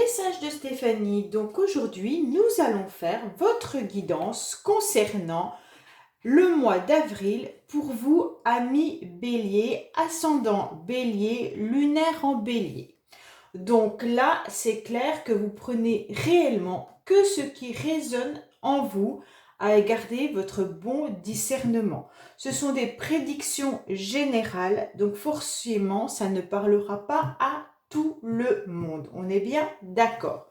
Message de Stéphanie. Donc aujourd'hui, nous allons faire votre guidance concernant le mois d'avril pour vous, amis Bélier, ascendant Bélier, lunaire en Bélier. Donc là, c'est clair que vous prenez réellement que ce qui résonne en vous à garder votre bon discernement. Ce sont des prédictions générales, donc forcément, ça ne parlera pas à tout le monde. On est bien d'accord.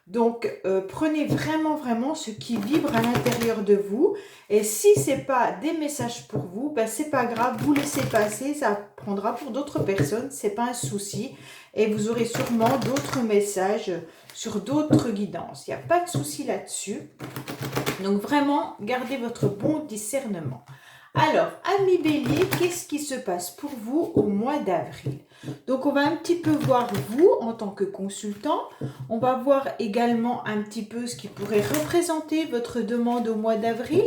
Donc, prenez vraiment ce qui vibre à l'intérieur de vous. Et si ce n'est pas des messages pour vous, ben, c'est pas grave, vous laissez passer, ça prendra pour d'autres personnes, c'est pas un souci. Et vous aurez sûrement d'autres messages sur d'autres guidances. Il n'y a pas de souci là-dessus. Donc, vraiment, gardez votre bon discernement. Alors, amis Bélier, qu'est-ce qui se passe pour vous au mois d'avril? Donc, on va un petit peu voir vous en tant que consultant. On va voir également un petit peu ce qui pourrait représenter votre demande au mois d'avril.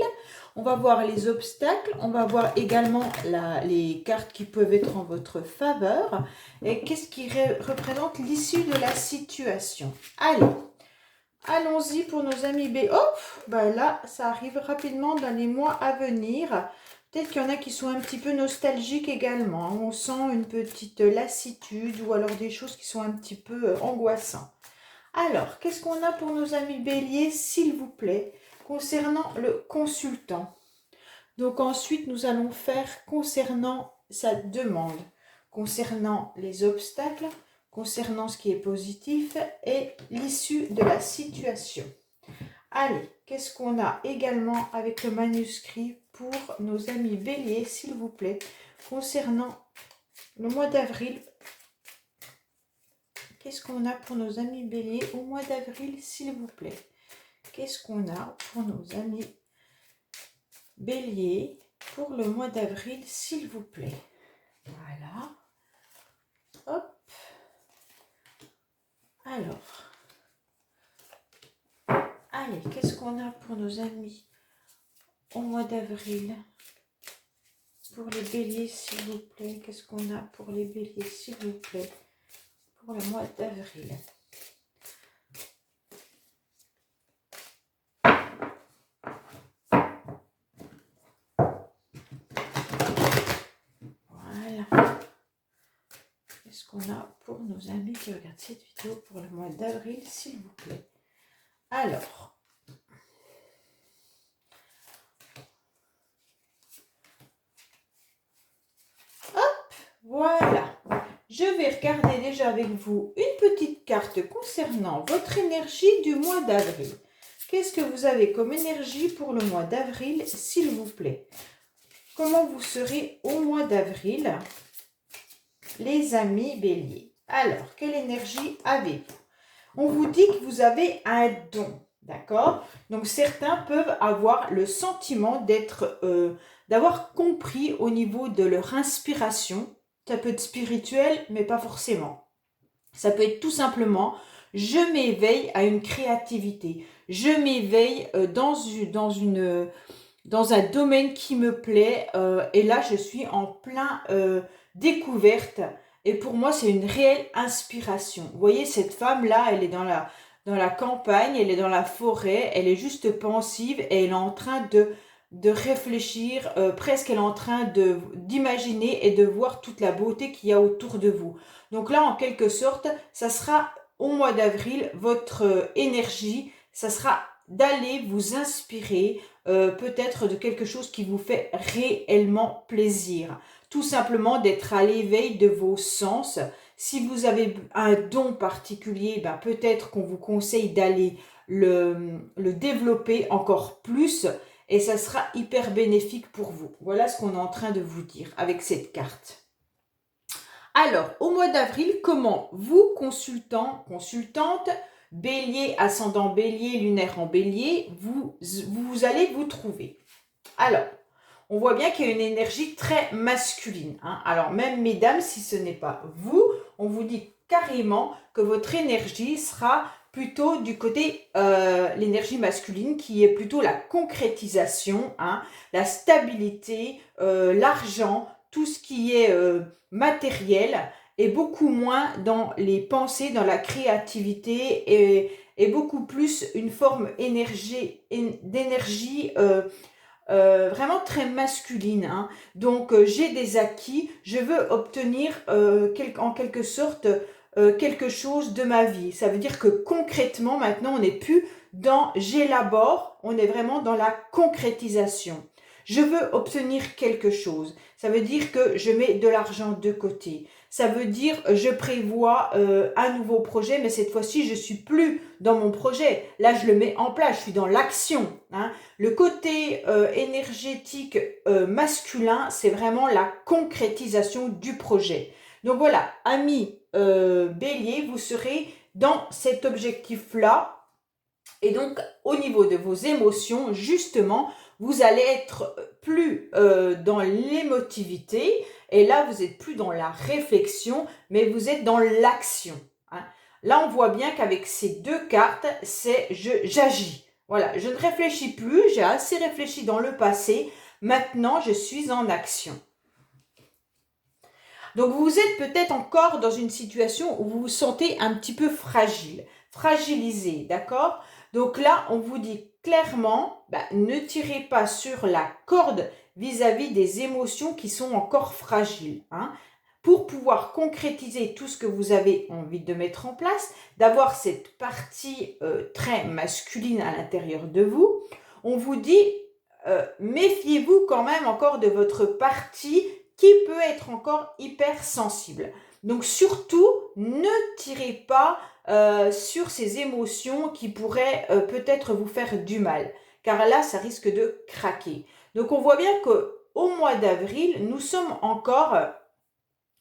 On va voir les obstacles. On va voir également les cartes qui peuvent être en votre faveur. Et qu'est-ce qui représente l'issue de la situation? Allez, allons-y pour nos amis Bélier. Hop, ben là, ça arrive rapidement dans les mois à venir. Peut-être qu'il y en a qui sont un petit peu nostalgiques également. On sent une petite lassitude ou alors des choses qui sont un petit peu angoissantes. Alors, qu'est-ce qu'on a pour nos amis Bélier, s'il vous plaît, concernant le consultant? Donc ensuite, nous allons faire concernant sa demande, concernant les obstacles, concernant ce qui est positif et l'issue de la situation. Allez, qu'est-ce qu'on a également avec le manuscrit pour nos amis Bélier, s'il vous plaît, concernant le mois d'avril? Qu'est-ce qu'on a pour nos amis Bélier au mois d'avril, s'il vous plaît? Qu'est-ce qu'on a pour nos amis Bélier pour le mois d'avril, s'il vous plaît? Voilà. Hop. Alors. Allez, qu'est-ce qu'on a pour nos amis au mois d'avril? Pour les béliers, s'il vous plaît. Qu'est-ce qu'on a pour les béliers, s'il vous plaît? Pour le mois d'avril. Voilà. Qu'est-ce qu'on a pour nos amis qui regardent cette vidéo pour le mois d'avril, s'il vous plaît? Alors. Voilà, je vais regarder déjà avec vous une petite carte concernant votre énergie du mois d'avril. Qu'est-ce que vous avez comme énergie pour le mois d'avril, s'il vous plaît? Comment vous serez au mois d'avril, les amis Bélier? Alors, quelle énergie avez-vous? On vous dit que vous avez un don, d'accord? Donc, certains peuvent avoir le sentiment d'avoir compris au niveau de leur inspiration. Ça peut être spirituel, mais pas forcément. Ça peut être tout simplement, je m'éveille à une créativité. Je m'éveille dans un domaine qui me plaît. Et là, je suis en plein découverte. Et pour moi, c'est une réelle inspiration. Vous voyez, cette femme-là, elle est dans la campagne, elle est dans la forêt, elle est juste pensive et elle est en train de réfléchir, presque elle est en train d'imaginer et de voir toute la beauté qu'il y a autour de vous. Donc là, en quelque sorte, ça sera au mois d'avril, votre énergie, ça sera d'aller vous inspirer peut-être de quelque chose qui vous fait réellement plaisir. Tout simplement d'être à l'éveil de vos sens. Si vous avez un don particulier, ben peut-être qu'on vous conseille d'aller le développer encore plus. Et ça sera hyper bénéfique pour vous. Voilà ce qu'on est en train de vous dire avec cette carte. Alors, au mois d'avril, comment vous, consultants, consultantes, Bélier, ascendant Bélier, lunaire en Bélier, vous allez vous trouver? Alors, on voit bien qu'il y a une énergie très masculine. Hein. Alors, même mesdames, si ce n'est pas vous, on vous dit carrément que votre énergie sera plutôt du côté l'énergie masculine qui est plutôt la concrétisation, hein, la stabilité, l'argent, tout ce qui est matériel et beaucoup moins dans les pensées, dans la créativité et beaucoup plus une forme d'énergie vraiment très masculine, hein. Donc, j'ai des acquis, je veux obtenir en quelque sorte quelque chose de ma vie. Ça veut dire que concrètement, maintenant, on n'est plus dans j'élabore, on est vraiment dans la concrétisation. Je veux obtenir quelque chose. Ça veut dire que je mets de l'argent de côté. Ça veut dire je prévois un nouveau projet, mais cette fois-ci, je suis plus dans mon projet. Là, je le mets en place, je suis dans l'action, hein. Le côté énergétique masculin, c'est vraiment la concrétisation du projet. Donc voilà, ami Bélier, vous serez dans cet objectif-là. Et donc, au niveau de vos émotions, justement, vous allez être plus dans l'émotivité. Et là, vous n'êtes plus dans la réflexion, mais vous êtes dans l'action, hein. Là, on voit bien qu'avec ces deux cartes, c'est j'agis. Voilà, je ne réfléchis plus, j'ai assez réfléchi dans le passé. Maintenant, je suis en action. Donc, vous êtes peut-être encore dans une situation où vous vous sentez un petit peu fragile, fragilisé, d'accord? Donc là, on vous dit clairement, ne tirez pas sur la corde vis-à-vis des émotions qui sont encore fragiles, hein. Pour pouvoir concrétiser tout ce que vous avez envie de mettre en place, d'avoir cette partie très masculine à l'intérieur de vous, on vous dit, méfiez-vous quand même encore de votre partie qui peut être encore hypersensible. Donc surtout, ne tirez pas sur ces émotions qui pourraient peut-être vous faire du mal, car là, ça risque de craquer. Donc on voit bien qu'au mois d'avril, nous sommes encore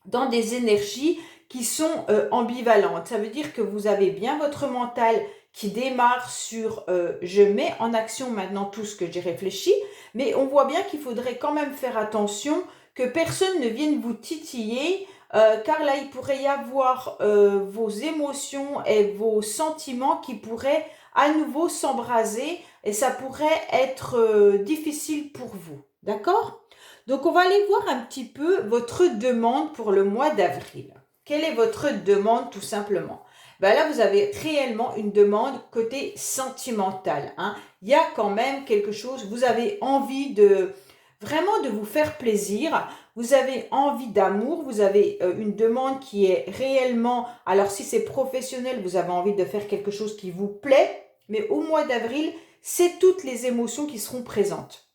dans des énergies qui sont ambivalentes. Ça veut dire que vous avez bien votre mental qui démarre sur je mets en action maintenant tout ce que j'ai réfléchi, mais on voit bien qu'il faudrait quand même faire attention que personne ne vienne vous titiller, car là, il pourrait y avoir vos émotions et vos sentiments qui pourraient à nouveau s'embraser et ça pourrait être difficile pour vous. D'accord? Donc, on va aller voir un petit peu votre demande pour le mois d'avril. Quelle est votre demande tout simplement? Là, vous avez réellement une demande côté sentimental, hein. Il y a quand même quelque chose, vous avez envie de vraiment de vous faire plaisir, vous avez envie d'amour, vous avez une demande qui est réellement, alors si c'est professionnel, vous avez envie de faire quelque chose qui vous plaît, mais au mois d'avril, c'est toutes les émotions qui seront présentes.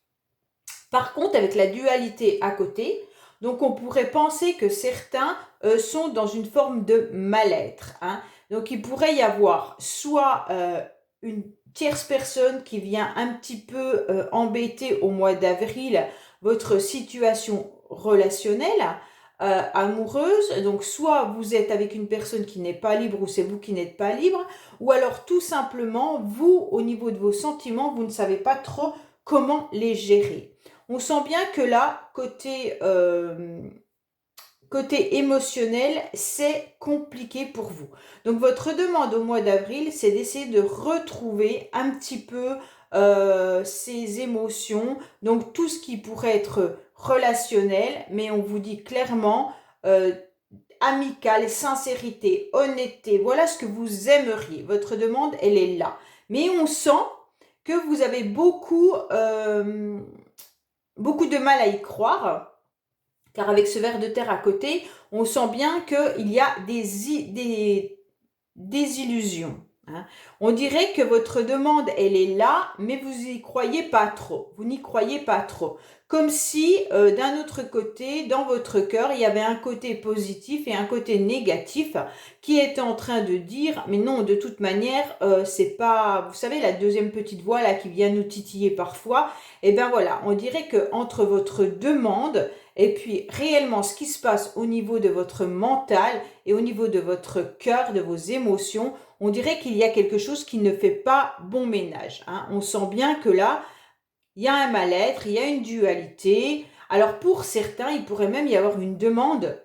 Par contre, avec la dualité à côté, donc on pourrait penser que certains sont dans une forme de mal-être, hein. Donc il pourrait y avoir soit une tierce personne qui vient un petit peu embêter au mois d'avril votre situation relationnelle, amoureuse. Donc soit vous êtes avec une personne qui n'est pas libre ou c'est vous qui n'êtes pas libre, ou alors tout simplement, vous, au niveau de vos sentiments, vous ne savez pas trop comment les gérer. On sent bien que là, côté émotionnel, c'est compliqué pour vous. Donc, votre demande au mois d'avril, c'est d'essayer de retrouver un petit peu ces émotions. Donc, tout ce qui pourrait être relationnel, mais on vous dit clairement amical, sincérité, honnêteté. Voilà ce que vous aimeriez. Votre demande, elle est là. Mais on sent que vous avez beaucoup de mal à y croire, car avec ce ver de terre à côté, on sent bien qu'il y a des illusions, hein. On dirait que votre demande, elle est là, mais vous n'y croyez pas trop. Vous n'y croyez pas trop. Comme si, d'un autre côté, dans votre cœur, il y avait un côté positif et un côté négatif qui était en train de dire, mais non, de toute manière, c'est pas, vous savez, la deuxième petite voix là qui vient nous titiller parfois. Et bien voilà, on dirait que entre votre demande et puis réellement ce qui se passe au niveau de votre mental et au niveau de votre cœur, de vos émotions, on dirait qu'il y a quelque chose qui ne fait pas bon ménage, hein. On sent bien que là, il y a un mal-être, il y a une dualité. Alors pour certains, il pourrait même y avoir une demande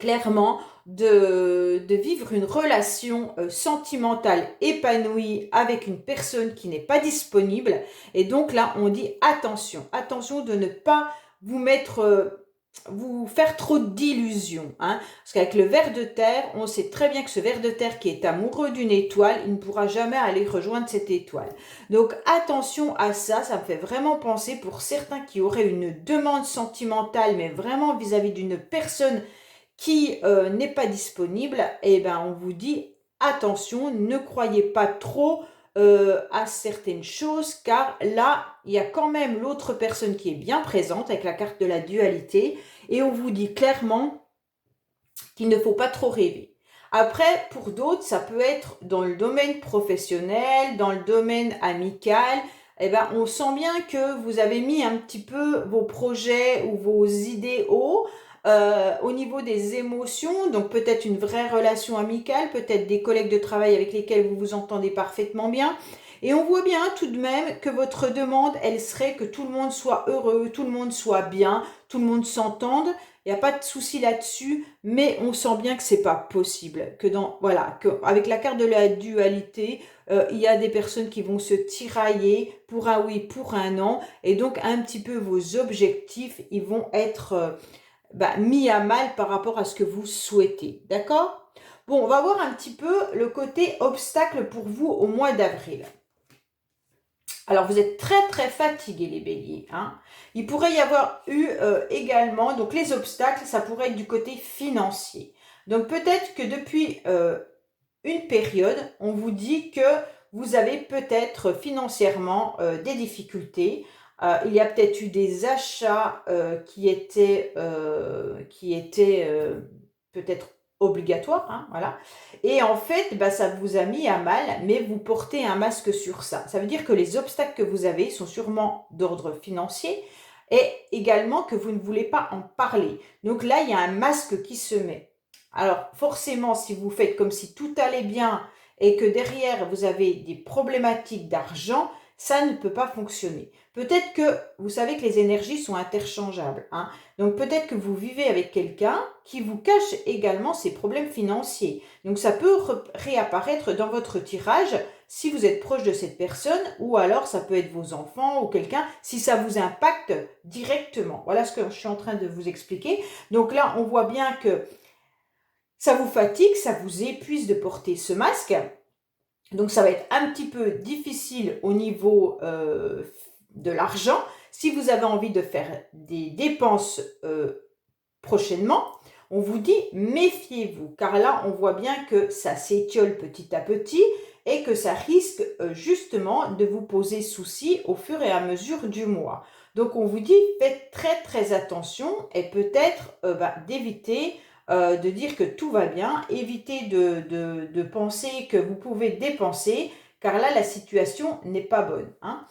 clairement de vivre une relation sentimentale épanouie avec une personne qui n'est pas disponible. Et donc là, on dit attention, attention de ne pas vous mettre vous faire trop d'illusions, hein. Parce qu'avec le ver de terre, on sait très bien que ce ver de terre qui est amoureux d'une étoile, il ne pourra jamais aller rejoindre cette étoile. Donc attention à ça, ça me fait vraiment penser pour certains qui auraient une demande sentimentale, mais vraiment vis-à-vis d'une personne qui n'est pas disponible, eh ben on vous dit attention, ne croyez pas trop à certaines choses, car là, il y a quand même l'autre personne qui est bien présente avec la carte de la dualité, et on vous dit clairement qu'il ne faut pas trop rêver. Après, pour d'autres, ça peut être dans le domaine professionnel, dans le domaine amical. Eh ben, on sent bien que vous avez mis un petit peu vos projets ou vos idéaux au niveau des émotions. Donc peut-être une vraie relation amicale, peut-être des collègues de travail avec lesquels vous vous entendez parfaitement bien. Et on voit bien tout de même que votre demande, elle serait que tout le monde soit heureux, tout le monde soit bien, tout le monde s'entende. Il n'y a pas de souci là-dessus, mais on sent bien que c'est pas possible. Voilà, avec la carte de la dualité, il y a des personnes qui vont se tirailler pour un oui, pour un non, et donc un petit peu vos objectifs, ils vont être mis à mal par rapport à ce que vous souhaitez. D'accord? Bon, on va voir un petit peu le côté obstacle pour vous au mois d'avril. Alors, vous êtes très très fatigués les béliers, hein. Il pourrait y avoir eu également, donc les obstacles, ça pourrait être du côté financier. Donc peut-être que depuis une période, on vous dit que vous avez peut-être financièrement des difficultés. Il y a peut-être eu des achats qui étaient peut-être obligatoires, hein, voilà. Et en fait, ça vous a mis à mal, mais vous portez un masque sur ça. Ça veut dire que les obstacles que vous avez sont sûrement d'ordre financier et également que vous ne voulez pas en parler. Donc là, il y a un masque qui se met. Alors forcément, si vous faites comme si tout allait bien et que derrière vous avez des problématiques d'argent, ça ne peut pas fonctionner. Peut-être que vous savez que les énergies sont interchangeables, hein. Donc peut-être que vous vivez avec quelqu'un qui vous cache également ses problèmes financiers. Donc ça peut réapparaître dans votre tirage si vous êtes proche de cette personne, ou alors ça peut être vos enfants ou quelqu'un, si ça vous impacte directement. Voilà ce que je suis en train de vous expliquer. Donc là, on voit bien que ça vous fatigue, ça vous épuise de porter ce masque. Donc ça va être un petit peu difficile au niveau de l'argent. Si vous avez envie de faire des dépenses prochainement, on vous dit méfiez-vous, car là on voit bien que ça s'étiole petit à petit et que ça risque justement de vous poser souci au fur et à mesure du mois. Donc on vous dit faites très très attention et peut-être d'éviter de dire que tout va bien, évitez de penser que vous pouvez dépenser, car là la situation n'est pas bonne, hein.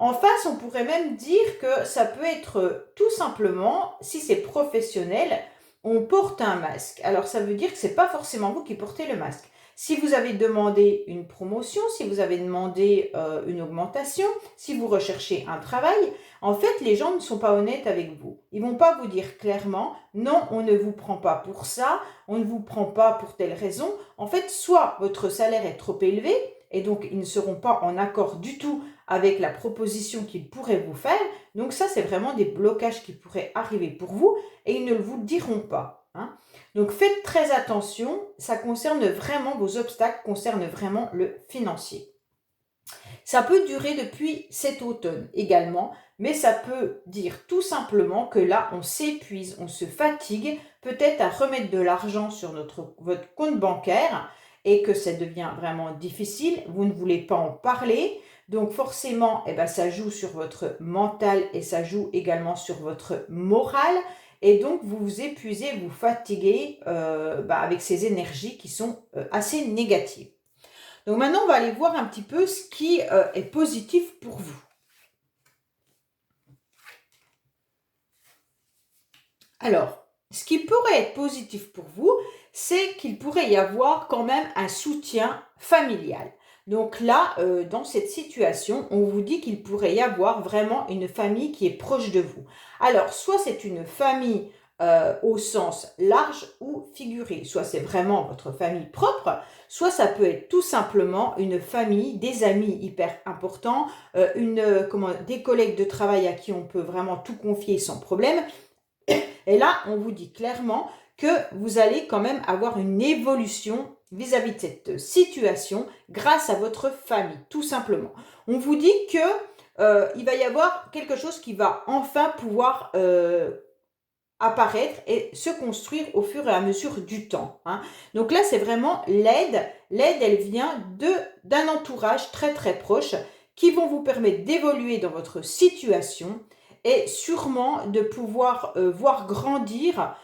En face, on pourrait même dire que ça peut être tout simplement, si c'est professionnel, on porte un masque. Alors ça veut dire que ce n'est pas forcément vous qui portez le masque. Si vous avez demandé une promotion, si vous avez demandé une augmentation, si vous recherchez un travail, en fait, les gens ne sont pas honnêtes avec vous. Ils vont pas vous dire clairement, non, on ne vous prend pas pour ça, on ne vous prend pas pour telle raison. En fait, soit votre salaire est trop élevé, et donc ils ne seront pas en accord du tout avec la proposition qu'ils pourraient vous faire. Donc ça, c'est vraiment des blocages qui pourraient arriver pour vous, et ils ne vous le diront pas, hein. Donc faites très attention, ça concerne vraiment, vos obstacles concernent vraiment le financier. Ça peut durer depuis cet automne également, mais ça peut dire tout simplement que là, on s'épuise, on se fatigue, peut-être à remettre de l'argent sur votre compte bancaire, et que ça devient vraiment difficile, vous ne voulez pas en parler. Donc forcément, ça joue sur votre mental et ça joue également sur votre morale. Et donc, vous vous épuisez, vous fatiguez avec ces énergies qui sont assez négatives. Donc maintenant, on va aller voir un petit peu ce qui est positif pour vous. Alors, ce qui pourrait être positif pour vous, c'est qu'il pourrait y avoir quand même un soutien familial. Donc là, dans cette situation, on vous dit qu'il pourrait y avoir vraiment une famille qui est proche de vous. Alors, soit c'est une famille au sens large ou figuré, soit c'est vraiment votre famille propre, soit ça peut être tout simplement une famille, des amis hyper importants, des collègues de travail à qui on peut vraiment tout confier sans problème. Et là, on vous dit clairement que vous allez quand même avoir une évolution vis-à-vis de cette situation grâce à votre famille, tout simplement. On vous dit que il va y avoir quelque chose qui va enfin pouvoir apparaître et se construire au fur et à mesure du temps. Hein. Donc là, c'est vraiment l'aide. L'aide, elle vient d'un entourage très très proche qui vont vous permettre d'évoluer dans votre situation et sûrement de pouvoir voir grandir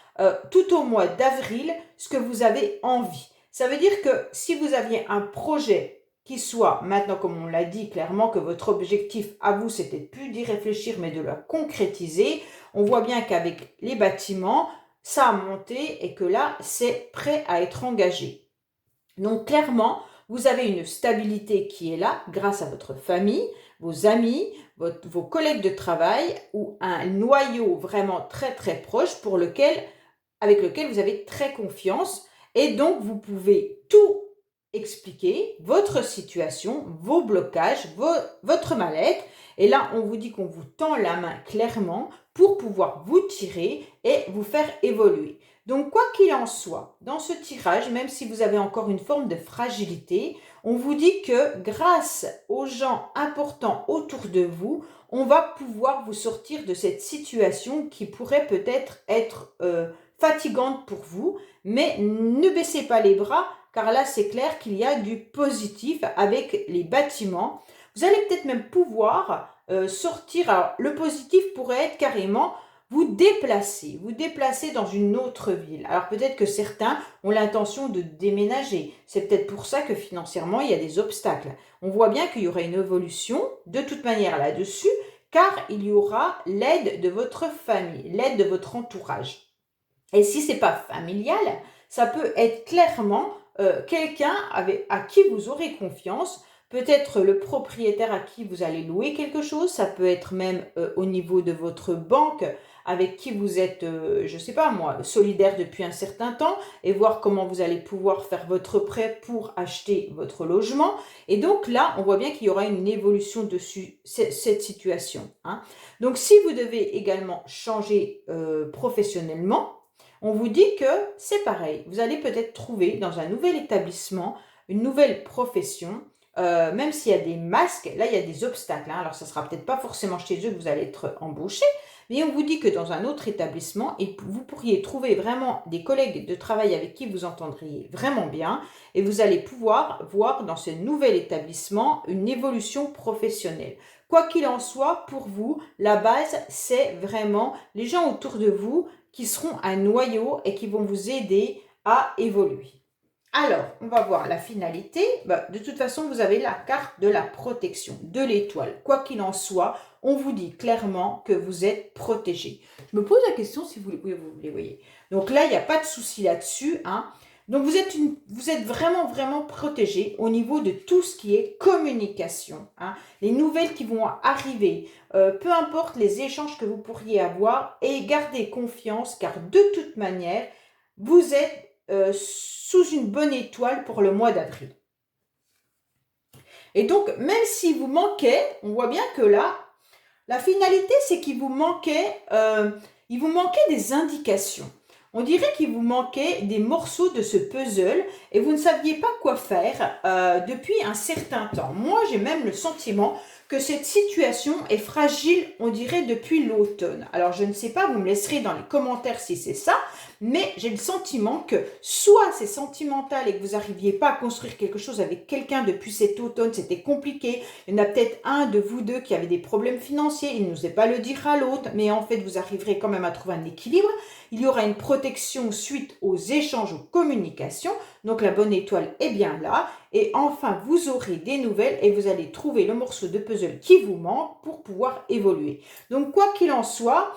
tout au mois d'avril ce que vous avez envie. Ça veut dire que si vous aviez un projet qui soit, maintenant comme on l'a dit clairement, que votre objectif à vous, c'était plus d'y réfléchir, mais de la concrétiser, on voit bien qu'avec les bâtiments, ça a monté et que là, c'est prêt à être engagé. Donc clairement, vous avez une stabilité qui est là grâce à votre famille, vos amis, vos collègues de travail ou un noyau vraiment très très proche avec lequel vous avez très confiance et donc vous pouvez tout expliquer, votre situation, vos blocages, votre mal-être. Et là, on vous dit qu'on vous tend la main clairement pour pouvoir vous tirer et vous faire évoluer. Donc, quoi qu'il en soit, dans ce tirage, même si vous avez encore une forme de fragilité, on vous dit que grâce aux gens importants autour de vous, on va pouvoir vous sortir de cette situation qui pourrait peut-être être fatigante pour vous, mais ne baissez pas les bras, car là, c'est clair qu'il y a du positif avec les bâtiments. Vous allez peut-être même pouvoir sortir. Alors, le positif pourrait être carrément vous déplacer dans une autre ville. Alors peut-être que certains ont l'intention de déménager. C'est peut-être pour ça que financièrement, il y a des obstacles. On voit bien qu'il y aura une évolution de toute manière là-dessus, car il y aura l'aide de votre famille, l'aide de votre entourage. Et si ce n'est pas familial, ça peut être clairement quelqu'un à qui vous aurez confiance, peut-être le propriétaire à qui vous allez louer quelque chose, ça peut être même au niveau de votre banque avec qui vous êtes, je ne sais pas moi, solidaire depuis un certain temps et voir comment vous allez pouvoir faire votre prêt pour acheter votre logement. Et donc là, on voit bien qu'il y aura une évolution dessus cette situation. Hein. Donc si vous devez également changer professionnellement, on vous dit que c'est pareil. Vous allez peut-être trouver dans un nouvel établissement, une nouvelle profession, même s'il y a des masques, là il y a des obstacles. Hein. Alors ça ne sera peut-être pas forcément chez eux que vous allez être embauché, mais on vous dit que dans un autre établissement, vous pourriez trouver vraiment des collègues de travail avec qui vous entendriez vraiment bien et vous allez pouvoir voir dans ce nouvel établissement une évolution professionnelle. Quoi qu'il en soit, pour vous, la base, c'est vraiment les gens autour de vous qui seront un noyau et qui vont vous aider à évoluer. Alors, on va voir la finalité. De toute façon, vous avez la carte de la protection, de l'étoile. Quoi qu'il en soit, on vous dit clairement que vous êtes protégé. Je me pose la question si vous les voyez. Donc là, il n'y a pas de souci là-dessus. Hein. Donc vous êtes vraiment, vraiment protégé au niveau de tout ce qui est communication. Hein. Les nouvelles qui vont arriver, peu importe les échanges que vous pourriez avoir, et gardez confiance car de toute manière, vous êtes sous une bonne étoile pour le mois d'avril. Et donc, même si vous manquez, on voit bien que là, la finalité, c'est qu'il vous manquait des indications. On dirait qu'il vous manquait des morceaux de ce puzzle et vous ne saviez pas quoi faire depuis un certain temps. Moi, j'ai même le sentiment que cette situation est fragile, on dirait, depuis l'automne. Alors, je ne sais pas, vous me laisserez dans les commentaires si c'est ça, mais j'ai le sentiment que soit c'est sentimental et que vous n'arriviez pas à construire quelque chose avec quelqu'un depuis cet automne, c'était compliqué. Il y en a peut-être un de vous deux qui avait des problèmes financiers, il n'osait pas le dire à l'autre, mais en fait, vous arriverez quand même à trouver un équilibre. Il y aura une protection suite aux échanges, aux communications. Donc, la bonne étoile est bien là. Et enfin, vous aurez des nouvelles et vous allez trouver le morceau de puzzle qui vous manque pour pouvoir évoluer. Donc, quoi qu'il en soit,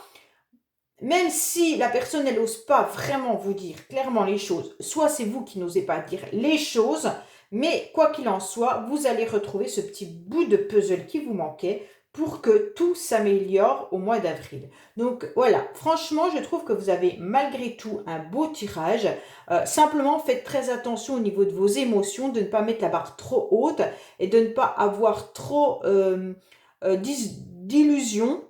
même si la personne elle n'ose pas vraiment vous dire clairement les choses, soit c'est vous qui n'osez pas dire les choses, mais quoi qu'il en soit, vous allez retrouver ce petit bout de puzzle qui vous manquait pour que tout s'améliore au mois d'avril. Donc voilà, franchement, je trouve que vous avez malgré tout un beau tirage. Simplement, faites très attention au niveau de vos émotions, de ne pas mettre la barre trop haute et de ne pas avoir trop d'illusions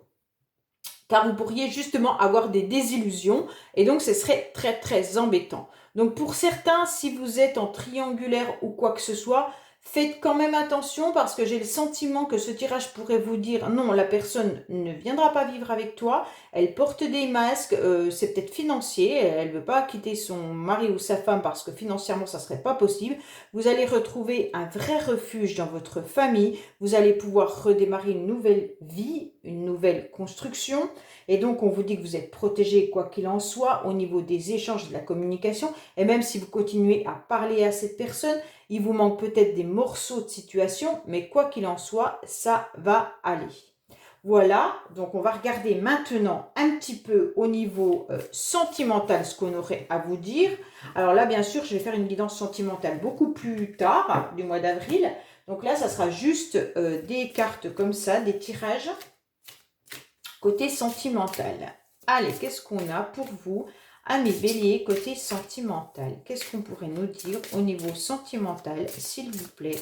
car vous pourriez justement avoir des désillusions et donc ce serait très très embêtant. Donc pour certains, si vous êtes en triangulaire ou quoi que ce soit, faites quand même attention parce que j'ai le sentiment que ce tirage pourrait vous dire non, la personne ne viendra pas vivre avec toi, elle porte des masques, c'est peut-être financier, elle ne veut pas quitter son mari ou sa femme parce que financièrement ça ne serait pas possible. Vous allez retrouver un vrai refuge dans votre famille, vous allez pouvoir redémarrer une nouvelle vie, une nouvelle construction. Et donc, on vous dit que vous êtes protégé quoi qu'il en soit au niveau des échanges et de la communication. Et même si vous continuez à parler à cette personne, il vous manque peut-être des morceaux de situation, mais quoi qu'il en soit, ça va aller. Voilà, donc on va regarder maintenant un petit peu au niveau sentimental ce qu'on aurait à vous dire. Alors là, bien sûr, je vais faire une guidance sentimentale beaucoup plus tard, du mois d'avril. Donc là, ça sera juste des cartes comme ça, des tirages côté sentimental. Allez, qu'est-ce qu'on a pour vous, amis Bélier, côté sentimental? Qu'est-ce qu'on pourrait nous dire au niveau sentimental, s'il vous plaît,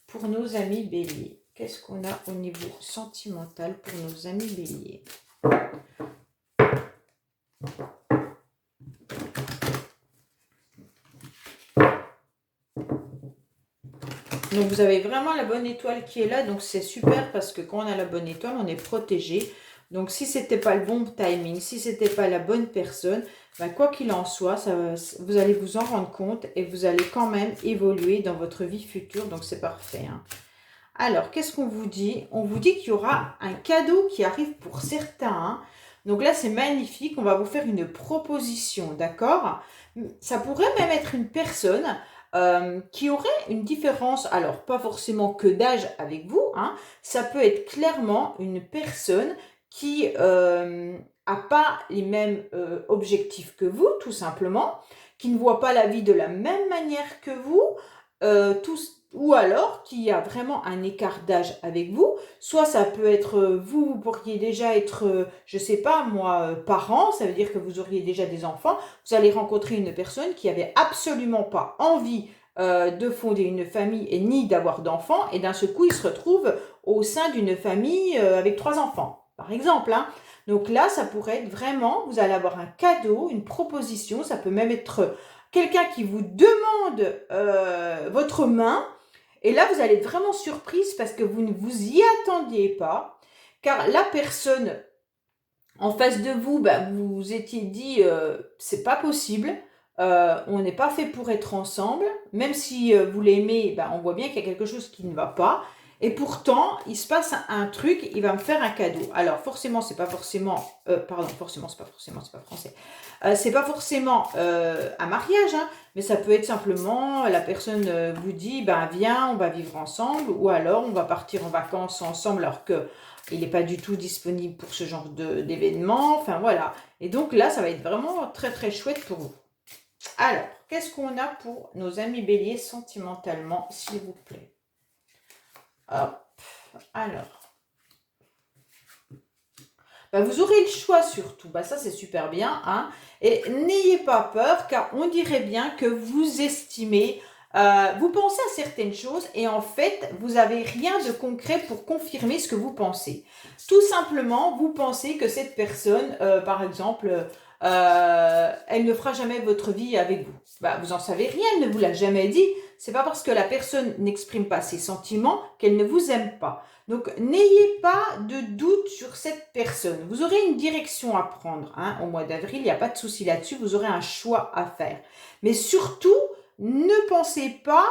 pour nos amis Bélier? Qu'est-ce qu'on a au niveau sentimental pour nos amis Bélier? Donc vous avez vraiment la bonne étoile qui est là, donc c'est super parce que quand on a la bonne étoile, on est protégé. Donc si ce n'était pas le bon timing, si ce n'était pas la bonne personne, ben, quoi qu'il en soit, vous allez vous en rendre compte et vous allez quand même évoluer dans votre vie future, donc c'est parfait. Hein. Alors, qu'est-ce qu'on vous dit? On vous dit qu'il y aura un cadeau qui arrive pour certains. Hein. Donc là, c'est magnifique, on va vous faire une proposition, d'accord? Ça pourrait même être une personne qui aurait une différence, alors pas forcément que d'âge avec vous, hein, ça peut être clairement une personne qui n'a pas les mêmes objectifs que vous, tout simplement, qui ne voit pas la vie de la même manière que vous, ou alors qui a vraiment un écart d'âge avec vous. Soit ça peut être vous pourriez déjà être, je sais pas moi, parent, ça veut dire que vous auriez déjà des enfants. Vous allez rencontrer une personne qui avait absolument pas envie de fonder une famille et ni d'avoir d'enfants, et d'un seul coup, il se retrouve au sein d'une famille avec 3 enfants, par exemple. Hein. Donc là, ça pourrait être vraiment, vous allez avoir un cadeau, une proposition, ça peut même être quelqu'un qui vous demande votre main, et là, vous allez être vraiment surprise parce que vous ne vous y attendiez pas, car la personne en face de vous, bah, vous vous étiez dit, c'est pas possible, on n'est pas fait pour être ensemble, même si vous l'aimez, bah, on voit bien qu'il y a quelque chose qui ne va pas, et pourtant, il se passe un truc, il va me faire un cadeau. Alors, forcément, c'est pas forcément, forcément, c'est pas français. C'est pas forcément un mariage, hein, mais ça peut être simplement, la personne vous dit, ben viens, on va vivre ensemble, ou alors on va partir en vacances ensemble, alors que il n'est pas du tout disponible pour ce genre d'événement. Enfin, voilà. Et donc là, ça va être vraiment très, très chouette pour vous. Alors, qu'est-ce qu'on a pour nos amis béliers sentimentalement, s'il vous plaît? Hop. Alors. Bah, vous aurez le choix surtout. Bah, ça, c'est super bien. Hein. Et n'ayez pas peur, car on dirait bien que vous estimez... vous pensez à certaines choses et en fait, vous n'avez rien de concret pour confirmer ce que vous pensez. Tout simplement, vous pensez que cette personne, par exemple, elle ne fera jamais votre vie avec vous. Bah, vous n'en savez rien, elle ne vous l'a jamais dit. C'est pas parce que la personne n'exprime pas ses sentiments qu'elle ne vous aime pas. Donc, n'ayez pas de doute sur cette personne. Vous aurez une direction à prendre hein, au mois d'avril, il n'y a pas de souci là-dessus, vous aurez un choix à faire. Mais surtout, ne pensez pas,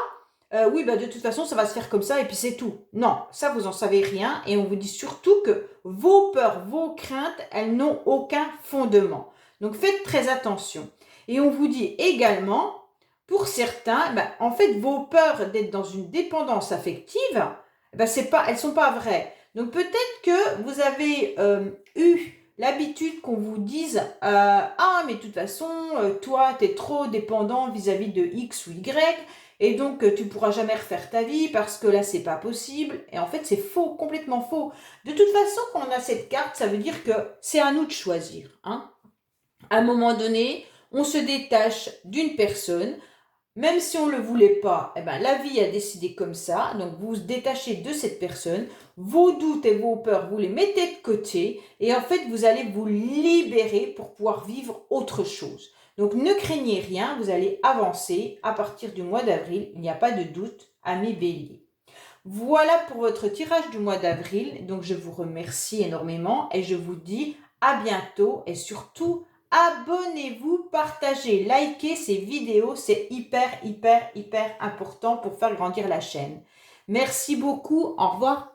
oui, bah, de toute façon, ça va se faire comme ça et puis c'est tout. Non, ça, vous n'en savez rien et on vous dit surtout que vos peurs, vos craintes, elles n'ont aucun fondement. Donc, faites très attention. Et on vous dit également, pour certains, bah, en fait, vos peurs d'être dans une dépendance affective, ben elles ne sont pas vraies. Donc peut-être que vous avez eu l'habitude qu'on vous dise ah mais de toute façon toi tu es trop dépendant vis-à-vis de X ou Y et donc tu ne pourras jamais refaire ta vie parce que là c'est pas possible. Et en fait c'est faux, complètement faux. De toute façon quand on a cette carte ça veut dire que c'est à nous de choisir. Hein. À un moment donné on se détache d'une personne. Même si on ne le voulait pas, eh ben, la vie a décidé comme ça. Donc vous vous détachez de cette personne, vos doutes et vos peurs, vous les mettez de côté et en fait vous allez vous libérer pour pouvoir vivre autre chose. Donc ne craignez rien, vous allez avancer à partir du mois d'avril, il n'y a pas de doute, amis bélier. Voilà pour votre tirage du mois d'avril. Donc je vous remercie énormément et je vous dis à bientôt et surtout abonnez-vous, partagez, likez ces vidéos, c'est hyper important pour faire grandir la chaîne. Merci beaucoup, au revoir.